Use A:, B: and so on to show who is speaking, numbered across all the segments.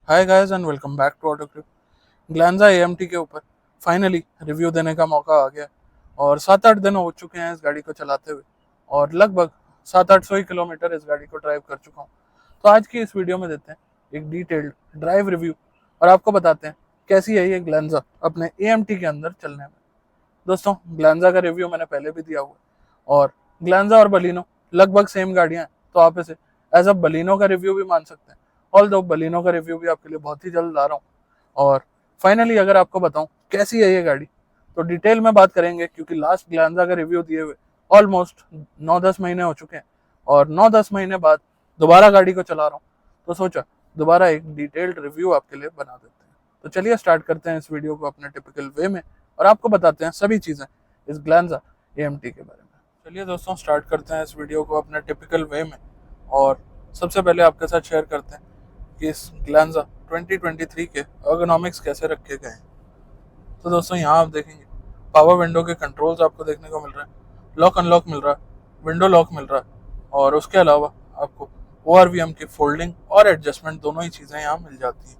A: Hi guys and welcome back to Auto Clip. Glanza AMT के ऊपर finally review देने का मौका आ गया और 7-8 दिन हो चुके हैं इस गाड़ी को चलाते हुए और लगभग 700-800 ही किलोमीटर इस गाड़ी को ड्राइव कर चुका हूँ। तो आज की इस वीडियो में देते हैं एक डिटेल्ड ड्राइव रिव्यू और आपको बताते हैं कैसी है ये ग्लैंजा अपने एएमटी के अंदर चलने में। दोस्तों, ग्लैंजा का रिव्यू मैंने पहले भी दिया हुआ है और ग्लैंजा और बलिनो लगभग सेम गाड़ियां हैं, तो आप इसे एज अ बलिनो का रिव्यू भी मान सकते हैं। ऑल दो बलिनो का रिव्यू भी आपके लिए बहुत ही जल्द ला रहा हूँ। और फाइनली अगर आपको बताऊं कैसी है ये गाड़ी, तो डिटेल में बात करेंगे क्योंकि लास्ट ग्लैंजा का रिव्यू दिए हुए ऑलमोस्ट 9-10 महीने हो चुके हैं और 9-10 महीने बाद दोबारा गाड़ी को चला रहा हूँ, तो सोचा दोबारा एक डिटेल्ड रिव्यू आपके लिए बना देते हैं। तो चलिए स्टार्ट करते हैं इस वीडियो को अपने टिपिकल वे में और आपको बताते हैं सभी चीज़ें इस ग्लैंजा एएमटी के बारे में। चलिए दोस्तों, स्टार्ट करते हैं इस वीडियो को अपने टिपिकल वे में और सबसे पहले आपके साथ शेयर करते हैं कि इस ग्लैंजा 2023 के अर्गोनॉमिक्स कैसे रखे गए हैं। तो दोस्तों, यहाँ आप देखेंगे पावर विंडो के कंट्रोल्स आपको देखने को मिल रहे हैं, लॉक अनलॉक मिल रहा है, विंडो लॉक मिल रहा है और उसके अलावा आपको ORVM की फोल्डिंग और एडजस्टमेंट दोनों ही चीज़ें यहाँ मिल जाती हैं।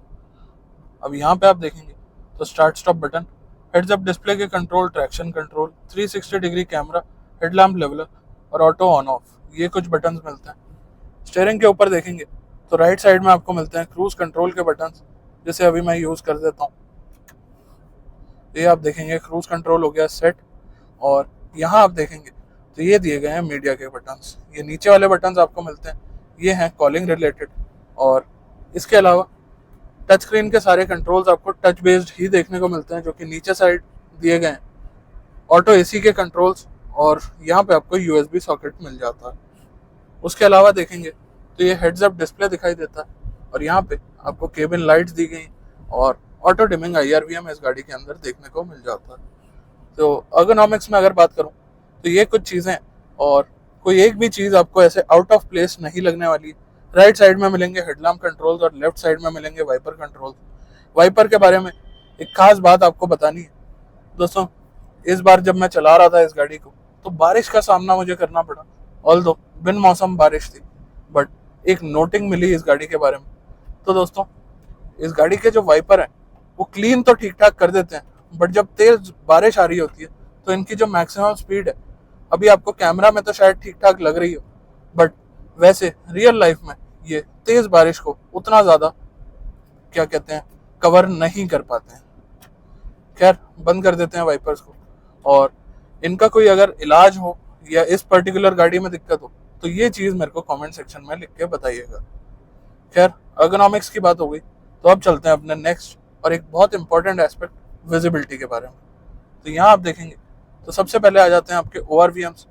A: अब यहाँ पे आप देखेंगे तो start stop button, heads up display के control, traction control, 360 degree camera, headlamp leveler और ऑटो ऑन ऑफ, ये कुछ बटन्स मिलते हैं। स्टीयरिंग के ऊपर देखेंगे तो राइट साइड में आपको मिलते हैं क्रूज कंट्रोल के बटन्स, जैसे अभी मैं यूज़ कर देता हूँ। ये आप देखेंगे क्रूज कंट्रोल हो गया सेट और यहाँ आप देखेंगे तो ये दिए गए हैं मीडिया के बटन्स। ये नीचे वाले बटन्स आपको मिलते हैं, ये हैं कॉलिंग रिलेटेड और इसके अलावा टच स्क्रीन के सारे कंट्रोल्स आपको टच बेस्ड ही देखने को मिलते हैं, जो कि नीचे साइड दिए गए हैं। ऑटो एसी के कंट्रोल्स और यहाँ पे आपको USB सॉकेट मिल जाता है। उसके अलावा देखेंगे तो ये हेड्स अप डिस्प्ले दिखाई देता है और यहाँ पे आपको केबिन लाइट्स दी गई और ऑटो डिमिंग IRVM इस गाड़ी के अंदर देखने को मिल जाता है। तो अर्गोनॉमिक्स में अगर बात करूँ तो ये कुछ चीज़ें और कोई एक भी चीज़ आपको ऐसे आउट ऑफ प्लेस नहीं लगने वाली। राइट साइड में मिलेंगे हेडलैम्प कंट्रोल्स और लेफ्ट साइड में मिलेंगे वाइपर कंट्रोल्स। वाइपर के बारे में एक खास बात आपको बतानी है दोस्तों, इस बार जब मैं चला रहा था इस गाड़ी को तो बारिश का सामना मुझे करना पड़ा। ऑल्दो बिन मौसम बारिश थी, बट एक नोटिंग मिली इस गाड़ी के बारे में। तो दोस्तों, इस गाड़ी के जो वाइपर हैं वो क्लीन तो ठीक ठाक कर देते हैं, बट जब तेज बारिश आ रही होती है तो इनकी जो मैक्सिमम स्पीड है, अभी आपको कैमरा में तो शायद ठीक ठाक लग रही हो, बट वैसे रियल लाइफ में ये तेज बारिश को उतना ज़्यादा क्या कहते हैं कवर नहीं कर पाते हैं। खैर, बंद कर देते हैं वाइपर्स को और इनका कोई अगर इलाज हो या इस पर्टिकुलर गाड़ी में दिक्कत हो तो ये चीज़ मेरे को कमेंट सेक्शन में लिख के बताइएगा। खैर, अर्गोनॉमिक्स की बात हो गई, तो अब चलते हैं अपने नेक्स्ट और एक बहुत इंपॉर्टेंट एस्पेक्ट विजिबिलिटी के बारे में। तो यहाँ आप देखेंगे तो सबसे पहले आ जाते हैं आपके ORVMs।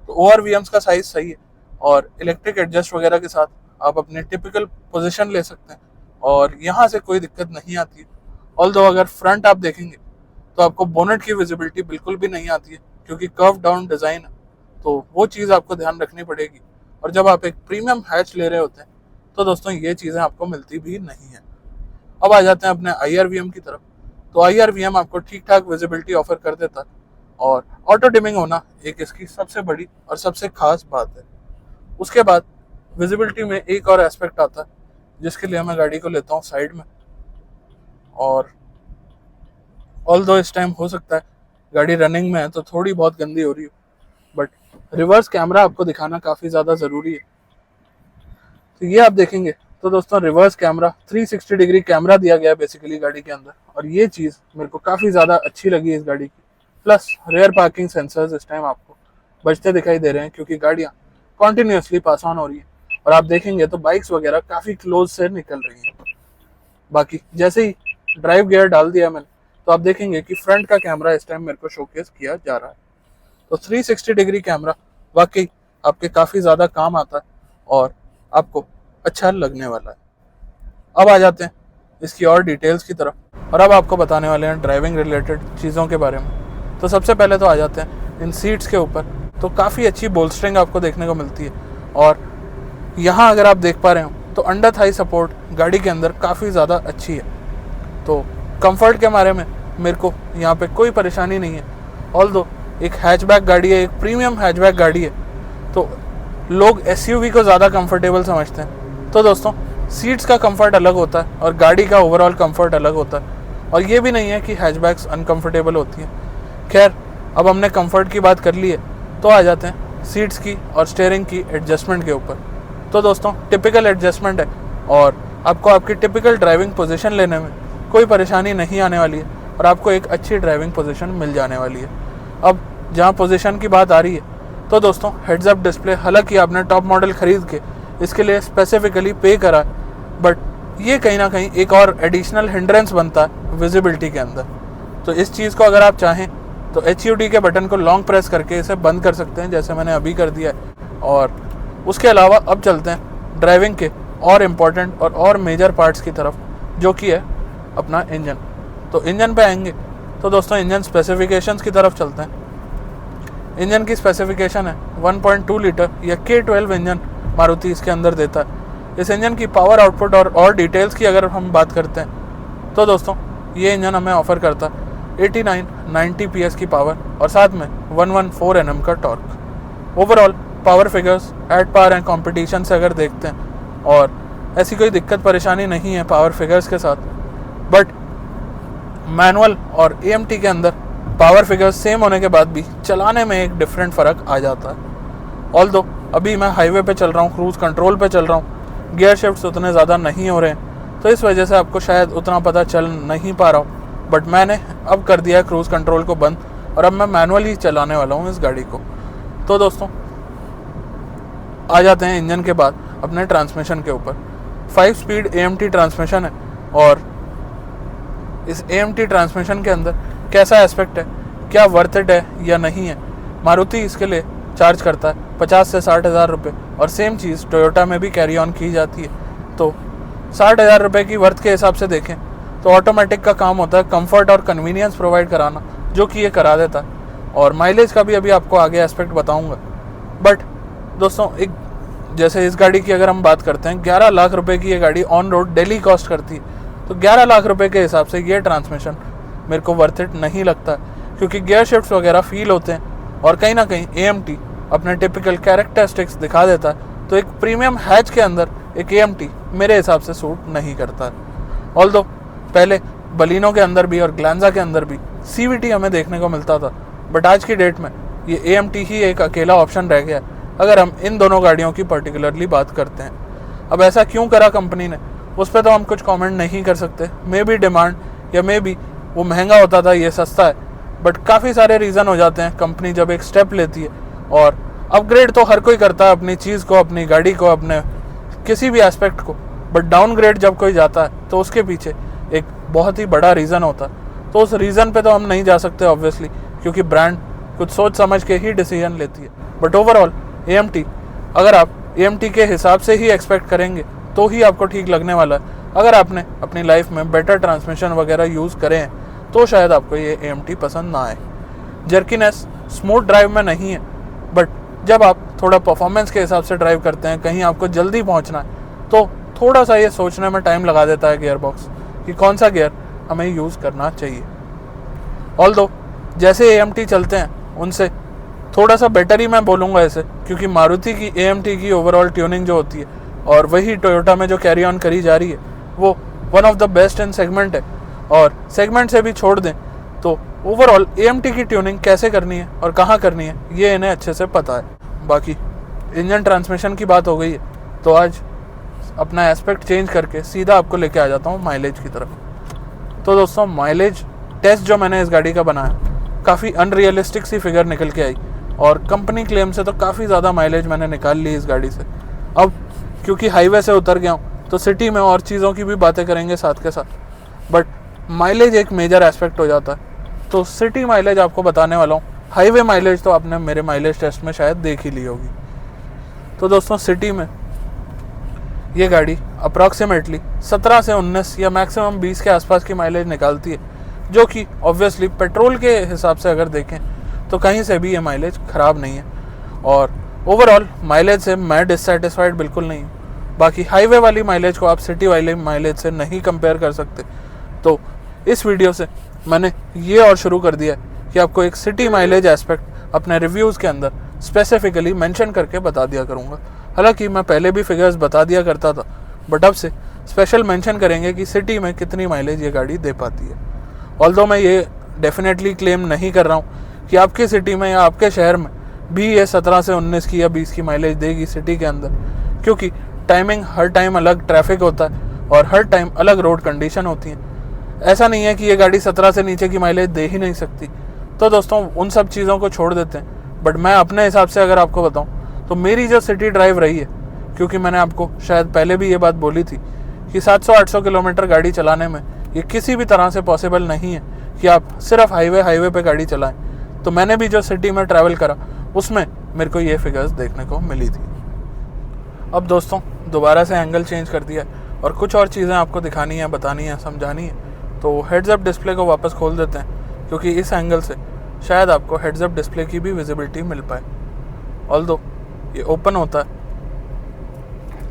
A: तो ORVMs का साइज सही है और इलेक्ट्रिक एडजस्ट वगैरह के साथ आप अपने टिपिकल पोजीशन ले सकते हैं और यहाँ से कोई दिक्कत नहीं आती है। ऑल्दो अगर फ्रंट आप देखेंगे तो आपको बोनेट की विजिबिलिटी बिल्कुल भी नहीं आती है क्योंकि कर्व डाउन डिज़ाइन है, तो वो चीज़ आपको ध्यान रखनी पड़ेगी। और जब आप एक प्रीमियम हैच ले रहे होते हैं तो दोस्तों ये चीज़ें आपको मिलती भी नहीं है। अब आ जाते हैं अपने IRVM की तरफ। तो IRVM आपको ठीक ठाक विजिबिलिटी ऑफर कर देता है और ऑटो डिमिंग होना एक इसकी सबसे बड़ी और सबसे खास बात है। उसके बाद विजिबिलिटी में एक और एस्पेक्ट आता है जिसके लिए मैं गाड़ी को लेता हूँ साइड में। और ऑल्दो इस टाइम हो सकता है गाड़ी रनिंग में है तो थोड़ी बहुत गंदी हो रही हो, बट रिवर्स कैमरा आपको दिखाना काफ़ी ज़्यादा ज़रूरी है। तो ये आप देखेंगे तो दोस्तों रिवर्स कैमरा 360 डिग्री कैमरा दिया गया है बेसिकली गाड़ी के अंदर और ये चीज़ मेरे को काफ़ी ज़्यादा अच्छी लगी इस गाड़ी की। प्लस रेयर पार्किंग सेंसर्स इस टाइम आपको बजते दिखाई दे रहे हैं क्योंकि गाड़ियाँ कॉन्टीन्यूसली पास ऑन हो रही हैं और आप देखेंगे तो बाइक्स वगैरह काफ़ी क्लोज से निकल रही हैं। बाकी जैसे ही ड्राइव गियर डाल दिया मैंने तो आप देखेंगे कि फ्रंट का कैमरा इस टाइम मेरे को शोकेस किया जा रहा है। तो 360 डिग्री कैमरा वाकई आपके काफ़ी ज़्यादा काम आता है और आपको अच्छा लगने वाला है। अब आ जाते हैं इसकी और डिटेल्स की तरफ और अब आपको बताने वाले हैं ड्राइविंग रिलेटेड चीज़ों के बारे में। तो सबसे पहले तो आ जाते हैं इन सीट्स के ऊपर। तो काफ़ी अच्छी बोल्स्टरिंग आपको देखने को मिलती है और यहाँ अगर आप देख पा रहे हो तो अंडर थाई सपोर्ट गाड़ी के अंदर काफ़ी ज़्यादा अच्छी है। तो कंफर्ट के बारे में मेरे को यहाँ पे कोई परेशानी नहीं है। ऑल्दो एक हैचबैक गाड़ी है, एक प्रीमियम हैचबैक गाड़ी है, तो लोग SUV को ज़्यादा कंफर्टेबल समझते हैं। तो दोस्तों सीट्स का कंफर्ट अलग होता है और गाड़ी का ओवरऑल कंफर्ट अलग होता है। और ये भी नहीं है कि हैचबैक्स अनकंफर्टेबल होती हैं। खैर, अब हमने कंफर्ट की बात कर ली है, तो आ जाते हैं सीट्स की और स्टीयरिंग की एडजस्टमेंट के ऊपर। तो दोस्तों, टिपिकल एडजस्टमेंट है और आपको आपकी टिपिकल ड्राइविंग पोजीशन लेने में कोई परेशानी नहीं आने वाली है और आपको एक अच्छी ड्राइविंग पोजीशन मिल जाने वाली है। अब जहाँ पोजीशन की बात आ रही है, तो दोस्तों हेड्स अप डिस्प्ले, हालांकि आपने टॉप मॉडल ख़रीद के इसके लिए स्पेसिफिकली पे करा है, बट ये कहीं ना कहीं एक और एडिशनल हिंड्रेंस बनता है विजिबिलिटी के अंदर। तो इस चीज़ को अगर आप चाहें तो HUD के बटन को लॉन्ग प्रेस करके इसे बंद कर सकते हैं, जैसे मैंने अभी कर दिया है। और उसके अलावा अब चलते हैं ड्राइविंग के और इम्पॉर्टेंट और मेजर पार्ट्स की तरफ, जो कि है अपना इंजन। तो इंजन पे आएंगे तो दोस्तों इंजन स्पेसिफिकेशंस की तरफ चलते हैं। इंजन की स्पेसिफिकेशन है 1.2 लीटर या K12 इंजन मारुति इसके अंदर देता है। इस इंजन की पावर आउटपुट और डिटेल्स की अगर हम बात करते हैं तो दोस्तों ये इंजन हमें ऑफर करता है 89-90 PS की पावर और साथ में 114 Nm का torque. Overall power figures at par and competition से अगर देखते हैं, और ऐसी कोई दिक्कत परेशानी नहीं है पावर फिगर्स के साथ, बट मैनुअल और AMT के अंदर पावर फिगर्स सेम होने के बाद भी चलाने में एक डिफरेंट फ़र्क आ जाता है। ऑल्दो अभी मैं हाईवे पे चल रहा हूँ, क्रूज़ कंट्रोल पे चल रहा हूँ, गियर शिफ्ट्स उतने ज़्यादा नहीं हो रहे हैं, तो इस वजह से आपको शायद उतना पता चल नहीं पा रहा हूँ। बट मैंने अब कर दिया है क्रूज़ कंट्रोल को बंद और अब मैं मैनुअली चलाने वाला हूँ इस गाड़ी को। तो दोस्तों आ जाते हैं इंजन के बाद अपने ट्रांसमिशन के ऊपर। 5 स्पीड AMT ट्रांसमिशन है और इस AMT ट्रांसमिशन के अंदर कैसा एस्पेक्ट है, क्या वर्थ इट है या नहीं है, मारुति इसके लिए चार्ज करता है 50 से 60 हज़ार रुपये, और सेम चीज़ टोयोटा में भी कैरी ऑन की जाती है। तो 60 हज़ार रुपये की वर्थ के हिसाब से देखें तो ऑटोमेटिक का काम होता है कंफर्ट और कन्वीनियंस प्रोवाइड कराना, जो कि ये करा देता है। और माइलेज का भी अभी आपको आगे एस्पेक्ट बताऊंगा। बट दोस्तों एक जैसे इस गाड़ी की अगर हम बात करते हैं, 11 लाख रुपए की ये गाड़ी ऑन रोड डेली कॉस्ट करती है, तो 11 लाख रुपए के हिसाब से ये ट्रांसमिशन मेरे को वर्थ इट नहीं लगता, क्योंकि गियर शिफ्ट्स वगैरह फील होते हैं और कहीं ना कहीं AMT अपने टिपिकल कैरेक्टरिस्टिक्स दिखा देता है। तो एक प्रीमियम हैच के अंदर एक AMT मेरे हिसाब से सूट नहीं करता है। ऑल्दो पहले बलिनो के अंदर भी और ग्लैंजा के अंदर भी CVT हमें देखने को मिलता था, बट आज की डेट में ये AMT ही एक अकेला ऑप्शन रह गया है अगर हम इन दोनों गाड़ियों की पर्टिकुलरली बात करते हैं। अब ऐसा क्यों करा कंपनी ने, उस पर तो हम कुछ कमेंट नहीं कर सकते। मे बी डिमांड या मे बी वो महंगा होता था, ये सस्ता है, बट काफ़ी सारे रीज़न हो जाते हैं कंपनी जब एक स्टेप लेती है। और अपग्रेड तो हर कोई करता है अपनी चीज़ को, अपनी गाड़ी को, अपने किसी भी एस्पेक्ट को, बट डाउनग्रेड जब कोई जाता है तो उसके पीछे एक बहुत ही बड़ा रीज़न होता है। तो उस रीज़न पे तो हम नहीं जा सकते ऑब्वियसली, क्योंकि ब्रांड कुछ सोच समझ के ही डिसीजन लेती है। बट ओवरऑल AMT अगर आप AMT के हिसाब से ही एक्सपेक्ट करेंगे तो ही आपको ठीक लगने वाला है। अगर आपने अपनी लाइफ में बेटर ट्रांसमिशन वगैरह यूज़ करे हैं तो शायद आपको ये AMT पसंद ना आए। जर्कीनेस स्मूथ ड्राइव में नहीं है, बट जब आप थोड़ा परफॉर्मेंस के हिसाब से ड्राइव करते हैं, कहीं आपको जल्दी पहुंचना है, तो थोड़ा सा ये सोचने में टाइम लगा देता है गियर बॉक्स कि कौन सा गियर हमें यूज़ करना चाहिए। ऑल्दो जैसे AMT चलते हैं उनसे थोड़ा सा बेटर ही मैं बोलूँगा इसे, क्योंकि मारुति की AMT की ओवरऑल ट्यूनिंग जो होती है और वही टोयोटा में जो कैरी ऑन करी जा रही है, वो one of the best in segment है। और सेगमेंट से भी छोड़ दें तो ओवरऑल AMT की ट्यूनिंग कैसे करनी है और कहाँ करनी है ये इन्हें अच्छे से पता है। बाकी इंजन ट्रांसमिशन की बात हो गई है, तो आज अपना एस्पेक्ट चेंज करके सीधा आपको लेके आ जाता हूँ माइलेज की तरफ। तो दोस्तों माइलेज टेस्ट जो मैंने इस गाड़ी का बनाया, काफ़ी अनरियलिस्टिक सी फिगर निकल के आई और कंपनी क्लेम से तो काफ़ी ज़्यादा माइलेज मैंने निकाल ली इस गाड़ी से। अब क्योंकि हाईवे से उतर गया हूँ तो सिटी में और चीज़ों की भी बातें करेंगे साथ के साथ, बट माइलेज एक मेजर एस्पेक्ट हो जाता है। तो सिटी माइलेज आपको बताने वाला हूँ, हाईवे माइलेज तो आपने मेरे माइलेज टेस्ट में शायद देख ही ली होगी। तो दोस्तों सिटी में ये गाड़ी अप्रॉक्सीमेटली 17 से 19 या मैक्सिमम 20 के आसपास की माइलेज निकालती है, जो कि ऑब्वियसली पेट्रोल के हिसाब से अगर देखें तो कहीं से भी ये माइलेज ख़राब नहीं है। और ओवरऑल माइलेज से मैं डिससेटिस्फाइड बिल्कुल नहीं हूँ। बाकी हाईवे वाली माइलेज को आप सिटी वाली माइलेज से नहीं कंपेयर कर सकते। तो इस वीडियो से मैंने ये और शुरू कर दिया कि आपको एक सिटी माइलेज एस्पेक्ट अपने रिव्यूज़ के अंदर स्पेसिफिकली मेंशन करके बता दिया करूँगा। हालांकि मैं पहले भी फिगर्स बता दिया करता था, बट अब से स्पेशल मेंशन करेंगे कि सिटी में कितनी माइलेज ये गाड़ी दे पाती है। ऑल्दो मैं ये डेफिनेटली क्लेम नहीं कर रहा हूँ कि आपकी सिटी में या आपके शहर में भी ये 17 से 19 की या 20 की माइलेज देगी सिटी के अंदर, क्योंकि टाइमिंग हर टाइम अलग ट्रैफिक होता है और हर टाइम अलग रोड कंडीशन होती है। ऐसा नहीं है कि ये गाड़ी 17 से नीचे की माइलेज दे ही नहीं सकती। तो दोस्तों उन सब चीज़ों को छोड़ देते हैं, बट मैं अपने हिसाब से अगर आपको बताऊँ तो मेरी जो सिटी ड्राइव रही है, क्योंकि मैंने आपको शायद पहले भी ये बात बोली थी कि 700-800 किलोमीटर गाड़ी चलाने में ये किसी भी तरह से पॉसिबल नहीं है कि आप सिर्फ हाईवे पे गाड़ी चलाएं। तो मैंने भी जो सिटी में ट्रैवल करा उसमें मेरे को ये फिगर्स देखने को मिली थी। अब दोस्तों दोबारा से एंगल चेंज कर दिया और कुछ और चीज़ें आपको दिखानी है, बतानी है, समझानी है। तो हेड्स अप डिस्प्ले को वापस खोल देते हैं, क्योंकि इस एंगल से शायद आपको हेड्स अप डिस्प्ले की भी विजिबिलिटी मिल पाए। ऑल्दो ये ओपन होता है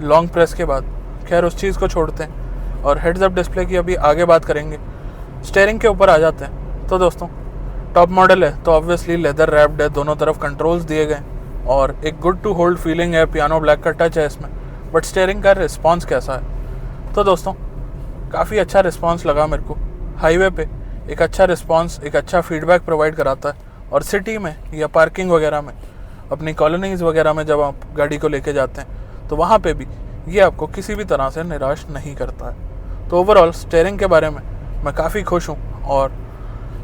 A: लॉन्ग प्रेस के बाद। खैर उस चीज़ को छोड़ते हैं और हेड्स अप डिस्प्ले की अभी आगे बात करेंगे। स्टीयरिंग के ऊपर आ जाते हैं। तो दोस्तों टॉप मॉडल है तो ऑब्वियसली लेदर रैप्ड है, दोनों तरफ कंट्रोल्स दिए गए और एक गुड टू होल्ड फीलिंग है, पियानो ब्लैक का टच है इसमें। बट स्टीयरिंग का रिस्पॉन्स कैसा है? तो दोस्तों काफ़ी अच्छा रिस्पॉन्स लगा मेरे को। हाईवे पे एक अच्छा रिस्पॉन्स, एक अच्छा फीडबैक प्रोवाइड कराता है, और सिटी में या पार्किंग वगैरह में, अपनी कॉलोनीज़ वगैरह में जब आप गाड़ी को लेके जाते हैं तो वहाँ पे भी ये आपको किसी भी तरह से निराश नहीं करता है। तो ओवरऑल स्टीयरिंग के बारे में मैं काफ़ी खुश हूँ, और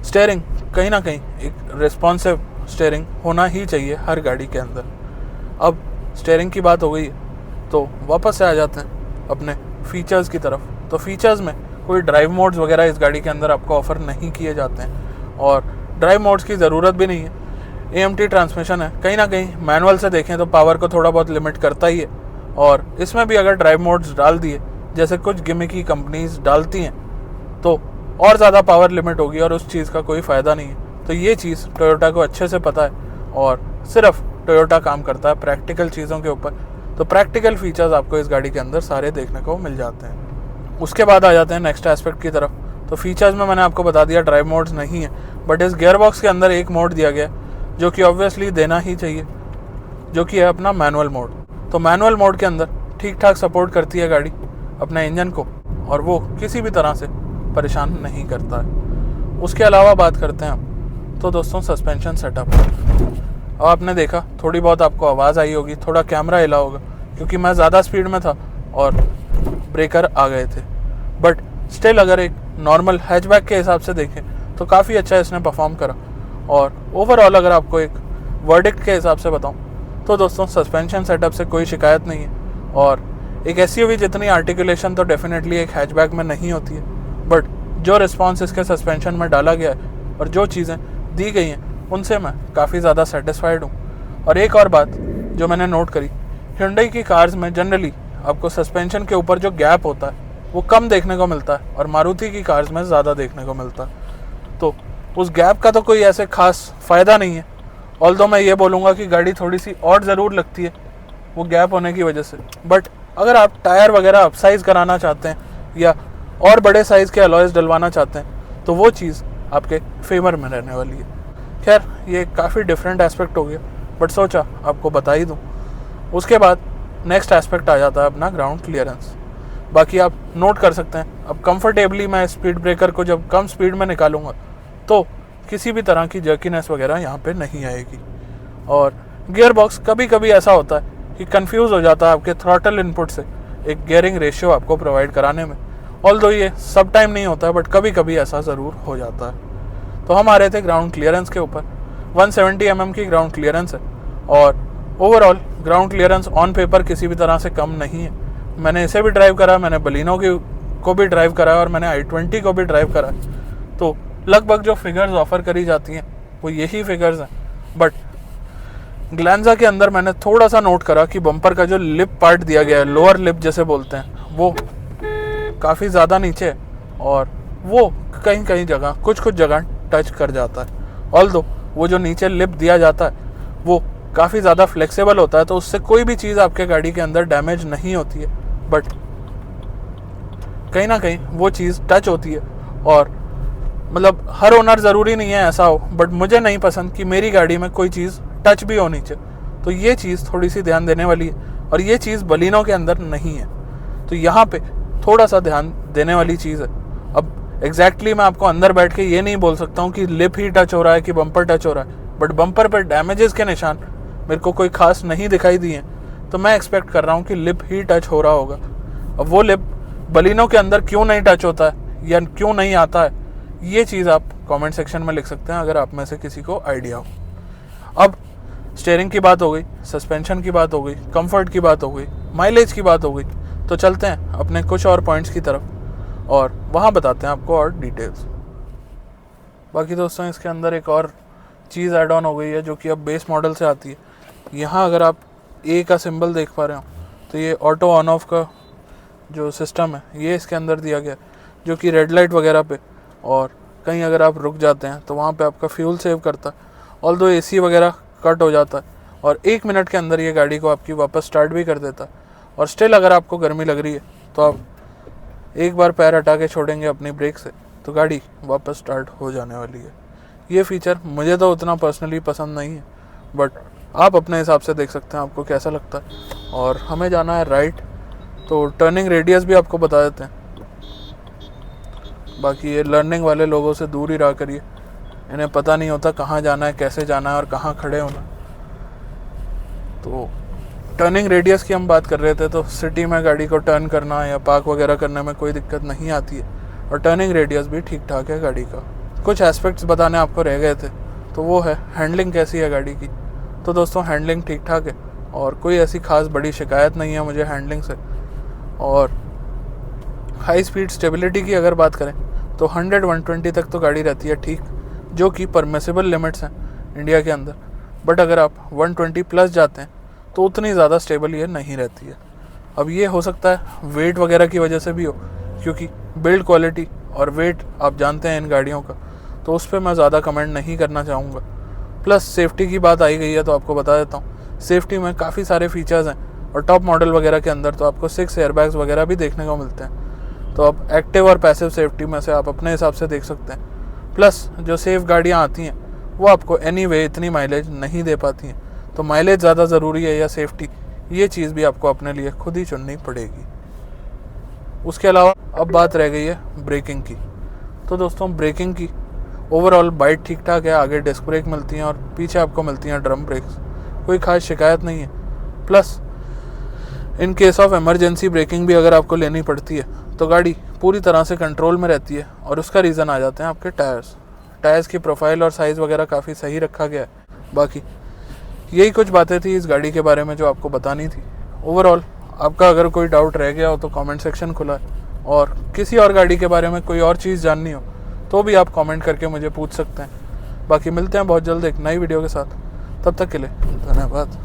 A: स्टीयरिंग कहीं ना कहीं एक रिस्पॉन्सिव स्टीयरिंग होना ही चाहिए हर गाड़ी के अंदर। अब स्टीयरिंग की बात हो गई है तो वापस से आ जाते हैं अपने फीचर्स की तरफ। तो फीचर्स में कोई ड्राइव मोड्स वगैरह इस गाड़ी के अंदर आपको ऑफ़र नहीं किए जाते हैं, और ड्राइव मोड्स की ज़रूरत भी नहीं है। AMT ट्रांसमिशन है, कहीं ना कहीं मैनुअल से देखें तो पावर को थोड़ा बहुत लिमिट करता ही है, और इसमें भी अगर ड्राइव मोड्स डाल दिए जैसे कुछ गिमिकी कंपनीज डालती हैं तो और ज़्यादा पावर लिमिट होगी और उस चीज़ का कोई फ़ायदा नहीं है। तो ये चीज़ टोयोटा को अच्छे से पता है, और सिर्फ टोयोटा काम करता है प्रैक्टिकल चीज़ों के ऊपर। तो प्रैक्टिकल फीचर्स आपको इस गाड़ी के अंदर सारे देखने को मिल जाते हैं। उसके बाद आ जाते हैं नेक्स्ट एस्पेक्ट की तरफ। तो फीचर्स में मैंने आपको बता दिया ड्राइव मोड्स नहीं है, बट इस गियर बॉक्स के अंदर एक मोड दिया गया जो कि ऑब्वियसली देना ही चाहिए, जो कि है अपना मैनुअल मोड। तो मैनुअल मोड के अंदर ठीक ठाक सपोर्ट करती है गाड़ी अपने इंजन को, और वो किसी भी तरह से परेशान नहीं करता है। उसके अलावा बात करते हैं हम तो दोस्तों सस्पेंशन सेटअप। अब आपने देखा थोड़ी बहुत आपको आवाज़ आई होगी, थोड़ा कैमरा हिला होगा, क्योंकि मैं ज़्यादा स्पीड में था और ब्रेकर आ गए थे। बट स्टिल अगर एक नॉर्मल हैचबैक के हिसाब से देखें तो काफ़ी अच्छा इसने परफॉर्म करा। और ओवरऑल अगर आपको एक वर्डिक्ट के हिसाब से बताऊं तो दोस्तों सस्पेंशन सेटअप से कोई शिकायत नहीं है, और एक SUV जितनी आर्टिकुलेशन तो डेफिनेटली एक हैचबैक में नहीं होती है, बट जो रिस्पॉन्स इसके सस्पेंशन में डाला गया है और जो चीज़ें दी गई हैं उनसे मैं काफ़ी ज़्यादा सेटिस्फाइड हूँ। और एक और बात जो मैंने नोट करी, Hyundai की कार्स में जनरली आपको सस्पेंशन के ऊपर जो गैप होता है वो कम देखने को मिलता है, और मारुति की कार्स में ज़्यादा देखने को मिलता है। तो उस गैप का तो कोई ऐसे खास फ़ायदा नहीं है, ऑल्दो मैं ये बोलूँगा कि गाड़ी थोड़ी सी और ज़रूर लगती है वो गैप होने की वजह से। बट अगर आप टायर वगैरह अपसाइज़ कराना चाहते हैं या और बड़े साइज़ के अलॉयज़ डलवाना चाहते हैं तो वो चीज़ आपके फेवर में रहने वाली है। खैर ये काफ़ी डिफरेंट एस्पेक्ट हो गया, बट सोचा आपको बता ही दूँ। उसके बाद नेक्स्ट एस्पेक्ट आ जाता है अपना ग्राउंड क्लियरेंस। बाकी आप नोट कर सकते हैं, अब कंफर्टेबली मैं स्पीड ब्रेकर को जब कम स्पीड में निकालूंगा तो किसी भी तरह की जर्कीनेस वगैरह यहाँ पे नहीं आएगी। और गियर बॉक्स कभी कभी ऐसा होता है कि कंफ्यूज हो जाता है आपके थ्रॉटल इनपुट से एक गियरिंग रेशियो आपको प्रोवाइड कराने में। ऑल्दो ये सब टाइम नहीं होता है, बट कभी कभी ऐसा ज़रूर हो जाता है। तो हम आ रहे थे ग्राउंड क्लियरेंस के ऊपर। 170 mm की ग्राउंड क्लियरेंस है, और overall ground clearance on paper किसी भी तरह से कम नहीं है। मैंने इसे भी ड्राइव करा, मैंने बलिनो को भी ड्राइव करा, और मैंने i20 को भी ड्राइव करा। तो लगभग जो फिगर्स ऑफर करी जाती हैं वो यही फिगर्स हैं। बट ग्लैंजा के अंदर मैंने थोड़ा सा नोट करा कि बम्पर का जो लिप पार्ट दिया गया है, लोअर लिप जैसे बोलते हैं, वो काफ़ी ज़्यादा नीचे है, और वो कहीं कहीं जगह कुछ जगह टच कर जाता है। ऑल्दो वो जो नीचे लिप दिया जाता है वो काफ़ी ज़्यादा फ्लेक्सिबल होता है, तो उससे कोई भी चीज़ आपके गाड़ी के अंदर डैमेज नहीं होती है, बट कहीं ना कहीं वो चीज़ टच होती है। और मतलब हर ओनर ज़रूरी नहीं है ऐसा हो, बट मुझे नहीं पसंद कि मेरी गाड़ी में कोई चीज़ टच भी होनी चाहिए। तो ये चीज़ थोड़ी सी ध्यान देने वाली है, और ये चीज़ बलिनो के अंदर नहीं है। तो यहाँ पे थोड़ा सा ध्यान देने वाली चीज़ है। अब एग्जैक्टली मैं आपको अंदर बैठ के ये नहीं बोल सकता हूँ कि लिप ही टच हो रहा है कि बम्पर टच हो रहा है, बट बम्पर पर डैमेजेस के निशान मेरे को कोई खास नहीं दिखाई दिए, तो मैं एक्सपेक्ट कर रहा हूँ कि लिप ही टच हो रहा होगा। अब वो लिप बलिनो के अंदर क्यों नहीं टच होता है या क्यों नहीं आता है, ये चीज़ आप कमेंट सेक्शन में लिख सकते हैं अगर आप में से किसी को आइडिया हो। अब स्टीयरिंग की बात हो गई, सस्पेंशन की बात हो गई, कंफर्ट की बात हो गई, माइलेज की बात हो गई, तो चलते हैं अपने कुछ और पॉइंट्स की तरफ और वहाँ बताते हैं आपको और डिटेल्स। बाकी दोस्तों इसके अंदर एक और चीज़ ऐड ऑन हो गई है जो कि अब बेस मॉडल से आती है। यहाँ अगर आप ए का सिंबल देख पा रहे हो तो ये ऑटो ऑन ऑफ का जो सिस्टम है ये इसके अंदर दिया गया, जो कि रेड लाइट वगैरह पे और कहीं अगर आप रुक जाते हैं तो वहाँ पे आपका फ्यूल सेव करता है। ऑल्दो एसी वगैरह कट हो जाता है और 1 मिनट के अंदर ये गाड़ी को आपकी वापस स्टार्ट भी कर देता है। और स्टिल अगर आपको गर्मी लग रही है तो आप एक बार पैर हटा के छोड़ेंगे अपनी ब्रेक से तो गाड़ी वापस स्टार्ट हो जाने वाली है। ये फीचर मुझे तो उतना पर्सनली पसंद नहीं है, बट आप अपने हिसाब से देख सकते हैं आपको कैसा लगता है। और हमें जाना है राइट, तो टर्निंग रेडियस भी आपको बता देते हैं। बाकी ये लर्निंग वाले लोगों से दूर ही रहा करिए, इन्हें पता नहीं होता कहाँ जाना है, कैसे जाना है और कहाँ खड़े होना। तो टर्निंग रेडियस की हम बात कर रहे थे, तो सिटी में गाड़ी को टर्न करना या पार्क वगैरह करने में कोई दिक्कत नहीं आती है और टर्निंग रेडियस भी ठीक ठाक है गाड़ी का। कुछ एस्पेक्ट्स बताने आपको रह गए थे, तो वो है हैंडलिंग कैसी है गाड़ी की। तो दोस्तों हैंडलिंग ठीक ठाक है और कोई ऐसी खास बड़ी शिकायत नहीं है मुझे हैंडलिंग से। और हाई स्पीड स्टेबिलिटी की अगर बात करें तो 100-120 तक तो गाड़ी रहती है ठीक, जो कि परमिसिबल लिमिट्स हैं इंडिया के अंदर। बट अगर आप 120 प्लस जाते हैं तो उतनी ज़्यादा स्टेबल ये नहीं रहती है। अब ये हो सकता है वेट वगैरह की वजह से भी हो, क्योंकि बिल्ड क्वालिटी और वेट आप जानते हैं इन गाड़ियों का, तो उस पर मैं ज़्यादा कमेंट नहीं करना चाहूँगा। प्लस सेफ्टी की बात आई गई है तो आपको बता देता हूँ, सेफ्टी में काफ़ी सारे फीचर्स हैं और टॉप मॉडल वगैरह के अंदर तो आपको 6 एयरबैग्स वगैरह भी देखने को मिलते हैं। तो अब एक्टिव और पैसिव सेफ्टी में से आप अपने हिसाब से देख सकते हैं। प्लस जो सेफ गाड़ियाँ आती हैं वो आपको एनीवे इतनी माइलेज नहीं दे पाती हैं, तो माइलेज ज़्यादा ज़रूरी है या सेफ्टी, ये चीज़ भी आपको अपने लिए खुद ही चुननी पड़ेगी। उसके अलावा अब बात रह गई है ब्रेकिंग की। तो दोस्तों ब्रेकिंग की ओवरऑल बाइट ठीक ठाक है, आगे डिस्क ब्रेक मिलती हैं और पीछे आपको मिलती हैं ड्रम ब्रेक्स, कोई खास शिकायत नहीं है। Plus in case of emergency breaking भी अगर आपको लेनी पड़ती है तो गाड़ी पूरी तरह से कंट्रोल में रहती है और उसका रीज़न आ जाते हैं आपके टायर्स की प्रोफाइल और साइज़ वगैरह काफ़ी सही रखा गया है। बाकी यही कुछ बातें थी इस गाड़ी के बारे में जो आपको बतानी थी। ओवरऑल आपका अगर कोई डाउट रह गया हो तो कमेंट सेक्शन खुला है, और किसी और गाड़ी के बारे में कोई और चीज़ जाननी हो तो भी आप कमेंट करके मुझे पूछ सकते हैं। बाकी मिलते हैं बहुत जल्द एक नई वीडियो के साथ, तब तक के लिए धन्यवाद।